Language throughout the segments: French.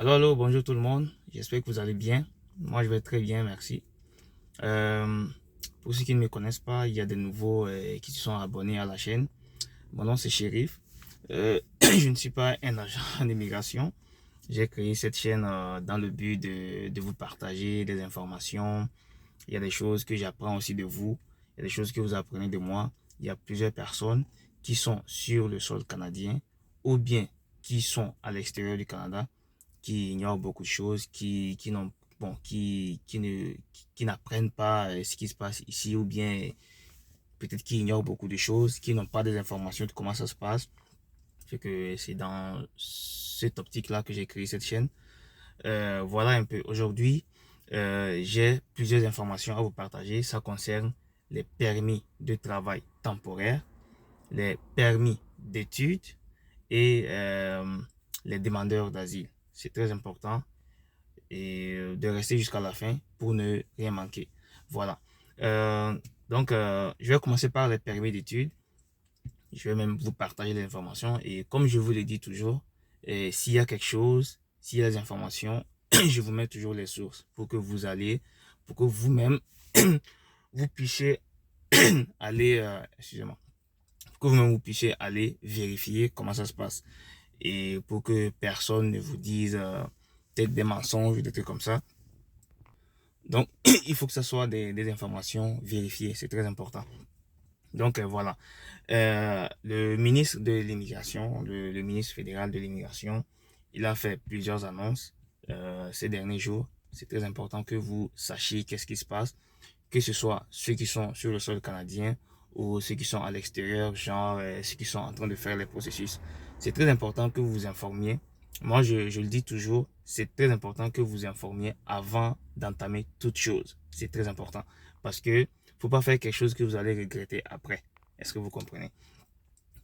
Allô, bonjour tout le monde. J'espère que vous allez bien. Moi, je vais très bien, merci. Euh, pour ceux qui ne me connaissent pas, il y a des nouveaux qui se sont abonnés à la chaîne. Mon nom, c'est Chérif. Je ne suis pas un agent d'immigration. J'ai créé cette chaîne dans le but de vous partager des informations. Il y a des choses que j'apprends aussi de vous. Il y a des choses que vous apprenez de moi. Il y a plusieurs personnes qui sont sur le sol canadien ou bien qui sont à l'extérieur du Canada qui ignorent beaucoup de choses, qui n'ont bon, qui n'apprennent pas ce qui se passe ici ou bien peut-être qui ignorent beaucoup de choses, qui n'ont pas des informations de comment ça se passe. Fait que c'est dans cette optique-là que j'ai créé cette chaîne. Voilà un peu. Aujourd'hui, j'ai plusieurs informations à vous partager. Ça concerne les permis de travail temporaire, les permis d'études et les demandeurs d'asile. C'est très important et de rester jusqu'à la fin pour ne rien manquer. Voilà. Euh, je vais commencer par les permis d'études. Je vais même vous partager les informations. Et comme je vous le dis toujours, s'il y a quelque chose, s'il y a des informations, je vous mets toujours les sources pour que vous alliez, pour que vous-même, vous puissiez aller, excusez-moi, pour que vous-même vous puissiez aller vérifier comment ça se passe. Et pour que personne ne vous dise peut-être des mensonges ou des trucs comme ça. Donc, il faut que ce soit des informations vérifiées, c'est très important. Donc, voilà. Le ministre de l'immigration, le ministre fédéral de l'immigration, il a fait plusieurs annonces ces derniers jours. C'est très important que vous sachiez qu'est-ce qui se passe, que ce soit ceux qui sont sur le sol canadien ou ceux qui sont à l'extérieur, genre ceux qui sont en train de faire les processus. C'est très important que vous vous informiez. Moi, je le dis toujours, c'est très important que vous vous informiez avant d'entamer toute chose. C'est très important parce que faut pas faire quelque chose que vous allez regretter après. Est-ce que vous comprenez?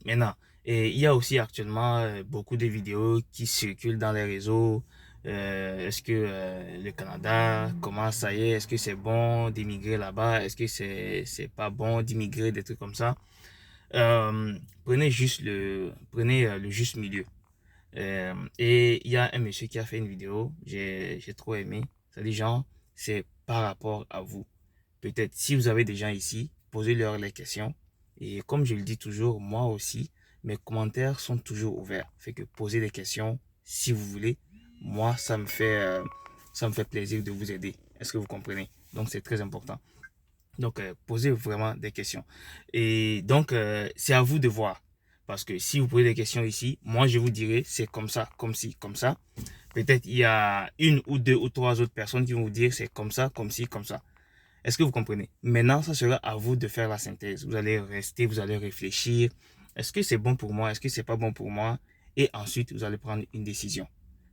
Maintenant, et il y a aussi actuellement beaucoup de vidéos qui circulent dans les réseaux. Est-ce que le Canada, comment ça y est? Est-ce que c'est bon d'immigrer là-bas? Est-ce que c'est pas bon d'immigrer, des trucs comme ça? Prenez le juste milieu. Et il y a un monsieur qui a fait une vidéo, j'ai trop aimé. Ça dit genre, c'est par rapport à vous. Peut-être si vous avez des gens ici, posez-leur les questions. Et comme je le dis toujours, moi aussi, mes commentaires sont toujours ouverts. Fait que posez des questions si vous voulez. Moi, ça me fait plaisir de vous aider. Est-ce que vous comprenez? Donc, c'est très important. Donc, posez vraiment des questions. Et donc, c'est à vous de voir. Parce que si vous posez des questions ici, moi, je vous dirai, c'est comme ça, comme ci, comme ça. Peut-être il y a une ou deux ou trois autres personnes qui vont vous dire, c'est comme ça, comme ci, comme ça. Est-ce que vous comprenez? Maintenant, ça sera à vous de faire la synthèse. Vous allez rester, vous allez réfléchir. Est-ce que c'est bon pour moi? Est-ce que c'est pas bon pour moi? Et ensuite, vous allez prendre une décision.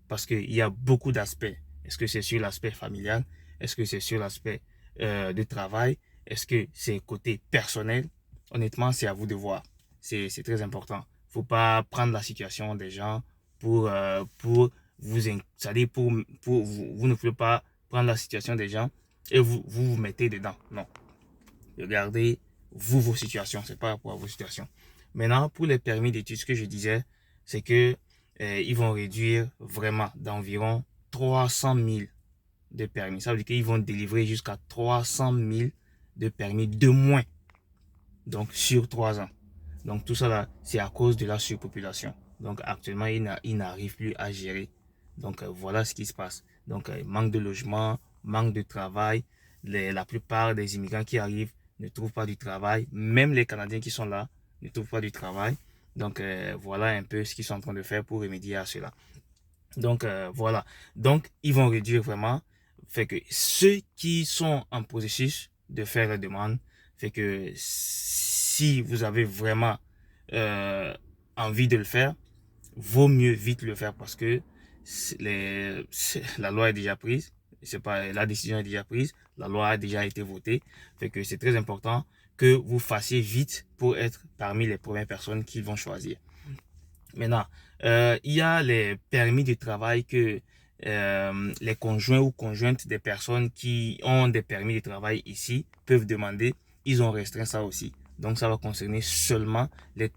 Parce qu'il y a beaucoup d'aspects. Est-ce que c'est sur l'aspect familial? Est-ce que c'est sur l'aspect de travail? Est-ce que c'est côté personnel? Honnêtement, c'est à vous de voir. C'est très important. Faut pas prendre la situation des gens pour vous, c'est-à-dire pour vous, vous ne pouvez pas prendre la situation des gens et vous mettez dedans. Non. Regardez, vous, vos situations. C'est pas rapport à vos situations. Maintenant, pour les permis d'études, ce que je disais, c'est que ils vont réduire vraiment d'environ 300 000 de permis. Ça veut dire qu'ils vont délivrer jusqu'à 300 000 de permis de moins. Donc, sur 3 ans. Donc, tout ça là, c'est à cause de la surpopulation. Donc, actuellement, ils n'arrivent plus à gérer. Donc, voilà ce qui se passe. Donc, manque de logement, manque de travail. La plupart des immigrants qui arrivent ne trouvent pas du travail. Même les Canadiens qui sont là ne trouvent pas du travail. Donc, voilà un peu ce qu'ils sont en train de faire pour remédier à cela. Donc, voilà. Donc, ils vont réduire vraiment. Fait que ceux qui sont en processus de faire la demande, fait que si vous avez vraiment euh, envie de le faire, vaut mieux vite le faire parce que la loi est déjà prise. C'est pas, la décision est déjà prise. La loi a déjà été votée. Fait que c'est très important que vous fassiez vite pour être parmi les premières personnes qu'ils vont choisir. Maintenant, il y a les permis de travail que les conjoints ou conjointes des personnes qui ont des permis de travail ici peuvent demander. Ils ont restreint ça aussi. Donc, ça va concerner seulement les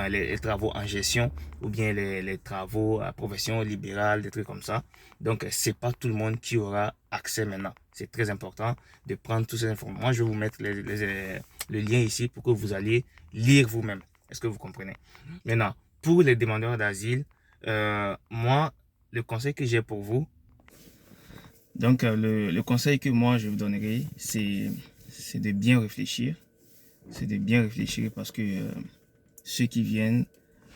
les travaux en gestion ou bien les travaux à profession libérale, des trucs comme ça. Donc, c'est pas tout le monde qui aura accès maintenant. C'est très important de prendre toutes ces informations. Moi, je vais vous mettre le lien ici pour que vous alliez lire vous-même. Est-ce que vous comprenez? Maintenant, pour les demandeurs d'asile, moi, le conseil que j'ai pour vous, donc le conseil que moi je vous donnerai, c'est de bien réfléchir. C'est de bien réfléchir parce que ceux qui viennent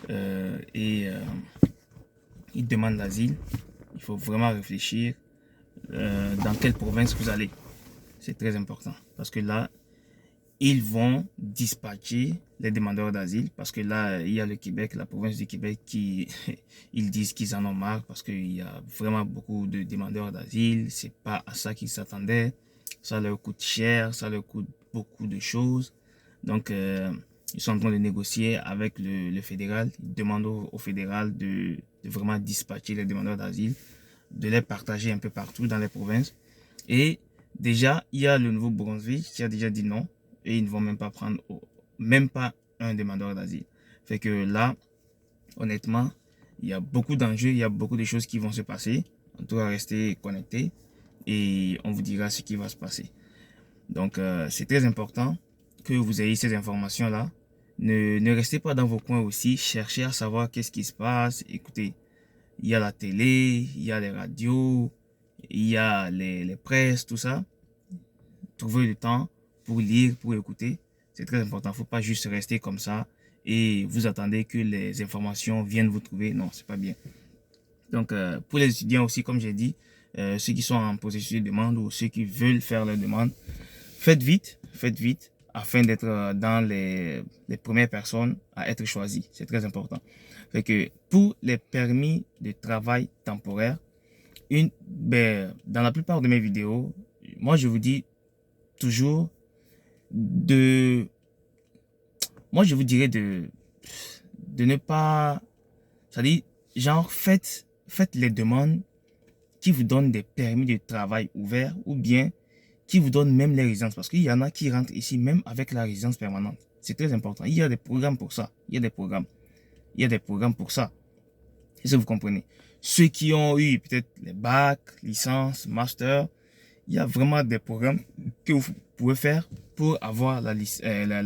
ils demandent l'asile, il faut vraiment réfléchir dans quelle province vous allez. C'est très important parce que là, ils vont dispatcher les demandeurs d'asile parce que là, il y a le Québec, la province du Québec qui ils disent qu'ils en ont marre parce qu'il y a vraiment beaucoup de demandeurs d'asile. C'est pas à ça qu'ils s'attendaient. Ça leur coûte cher, ça leur coûte beaucoup de choses. Donc, ils sont en train de négocier avec le fédéral. Ils demandent au fédéral de vraiment dispatcher les demandeurs d'asile, de les partager un peu partout dans les provinces. Et déjà, il y a le Nouveau-Brunswick qui a déjà dit non. Et ils ne vont même pas prendre même pas un demandeur d'asile. Fait que là, honnêtement, il y a beaucoup d'enjeux, il y a beaucoup de choses qui vont se passer. On doit rester connecté et on vous dira ce qui va se passer. Donc, c'est très important que vous ayez ces informations-là. Ne restez pas dans vos coins aussi. Cherchez à savoir qu'est-ce qui se passe. Écoutez, il y a la télé, il y a les radios, il y a les presses, tout ça. Trouvez le temps pour lire, pour écouter. C'est très important. Il ne faut pas juste rester comme ça et vous attendez que les informations viennent vous trouver. Non, c'est pas bien. Donc, pour les étudiants aussi, comme j'ai dit, ceux qui sont en processus de demande ou ceux qui veulent faire leur demande, faites vite afin d'être dans les premières personnes à être choisies. C'est très important. Fait que pour les permis de travail temporaire, dans la plupart de mes vidéos, moi je vous dis toujours moi je vous dirais de ne pas, c'est-à-dire, genre, faites les demandes qui vous donnent des permis de travail ouverts ou bien qui vous donnent même les résidences. Parce qu'il y en a qui rentrent ici même avec la résidence permanente. C'est très important. Il y a des programmes pour ça. Il y a des programmes pour ça. Est-ce que vous comprenez? Ceux qui ont eu peut-être les bacs, licences, master, il y a vraiment des programmes que vous pouvez faire pour avoir la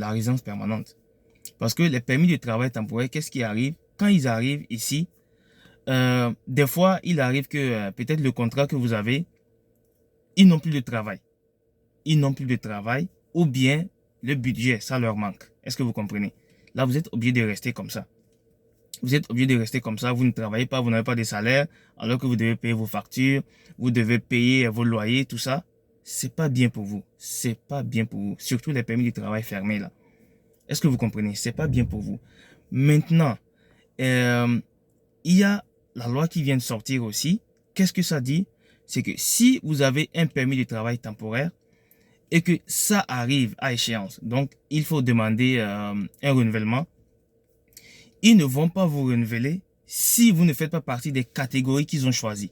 résidence permanente. Parce que les permis de travail temporaire, qu'est-ce qui arrive? Quand ils arrivent ici, des fois, il arrive que peut-être le contrat que vous avez, ils n'ont plus de travail. Ou bien le budget, ça leur manque. Est-ce que vous comprenez? Là, vous êtes obligé de rester comme ça. Vous ne travaillez pas, vous n'avez pas de salaire, alors que vous devez payer vos factures, vous devez payer vos loyers, tout ça. C'est pas bien pour vous. C'est pas bien pour vous. Surtout les permis de travail fermés, là. Est-ce que vous comprenez? C'est pas bien pour vous. Maintenant, il y a la loi qui vient de sortir aussi. Qu'est-ce que ça dit? C'est que si vous avez un permis de travail temporaire et que ça arrive à échéance, donc il faut demander un renouvellement, ils ne vont pas vous renouveler si vous ne faites pas partie des catégories qu'ils ont choisies.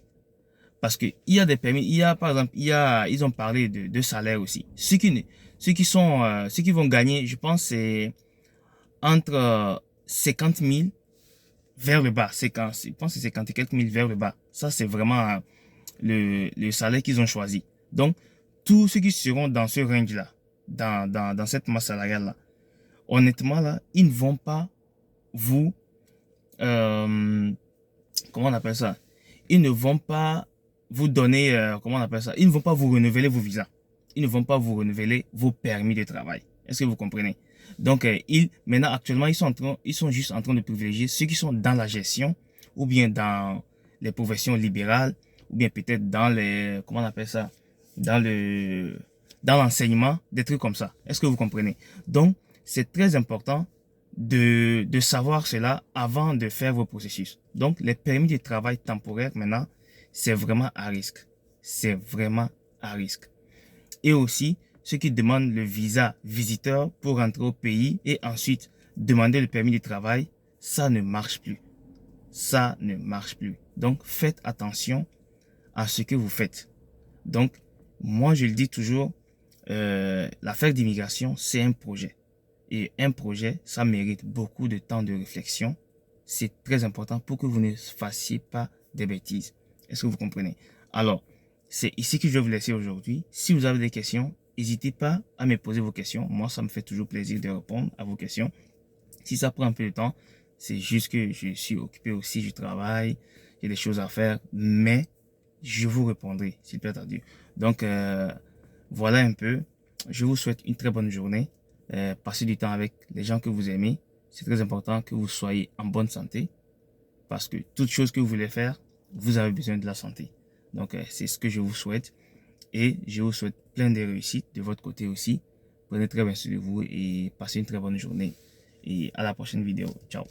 Parce que il y a des permis, par exemple, ils ont parlé de salaire aussi. Ceux qui vont gagner, je pense, c'est entre 50 000 vers le bas. Je pense que c'est 50 et quelques mille vers le bas. Ça, c'est vraiment le salaire qu'ils ont choisi. Donc, tous ceux qui seront dans ce range-là, dans cette masse salariale-là, honnêtement, là, ils ne vont pas vous, comment on appelle ça? Ils ne vont pas vous donner, comment on appelle ça? Ils ne vont pas vous renouveler vos visas. Ils ne vont pas vous renouveler vos permis de travail. Est-ce que vous comprenez? Donc, maintenant, actuellement, ils sont juste en train de privilégier ceux qui sont dans la gestion ou bien dans les professions libérales ou bien peut-être dans les, comment on appelle ça? Dans l'enseignement, des trucs comme ça. Est-ce que vous comprenez? Donc, c'est très important de savoir cela avant de faire vos processus. Donc, les permis de travail temporaire, maintenant, c'est vraiment à risque. C'est vraiment à risque. Et aussi, ceux qui demandent le visa visiteur pour rentrer au pays et ensuite demander le permis de travail, ça ne marche plus. Ça ne marche plus. Donc, faites attention à ce que vous faites. Donc, moi, je le dis toujours, l'affaire d'immigration, c'est un projet. Et un projet, ça mérite beaucoup de temps de réflexion. C'est très important pour que vous ne fassiez pas des bêtises. Est-ce que vous comprenez? Alors, c'est ici que je vais vous laisser aujourd'hui. Si vous avez des questions, n'hésitez pas à me poser vos questions. Moi, ça me fait toujours plaisir de répondre à vos questions. Si ça prend un peu de temps, c'est juste que je suis occupé aussi, je travaille, j'ai des choses à faire, mais je vous répondrai, s'il plaît à Dieu. Donc, voilà un peu. Je vous souhaite une très bonne journée. Passez du temps avec les gens que vous aimez. C'est très important que vous soyez en bonne santé parce que toute chose que vous voulez faire, vous avez besoin de la santé. Donc, c'est ce que je vous souhaite et je vous souhaite plein de réussites de votre côté aussi. Prenez très bien soin de vous et passez une très bonne journée. Et à la prochaine vidéo. Ciao.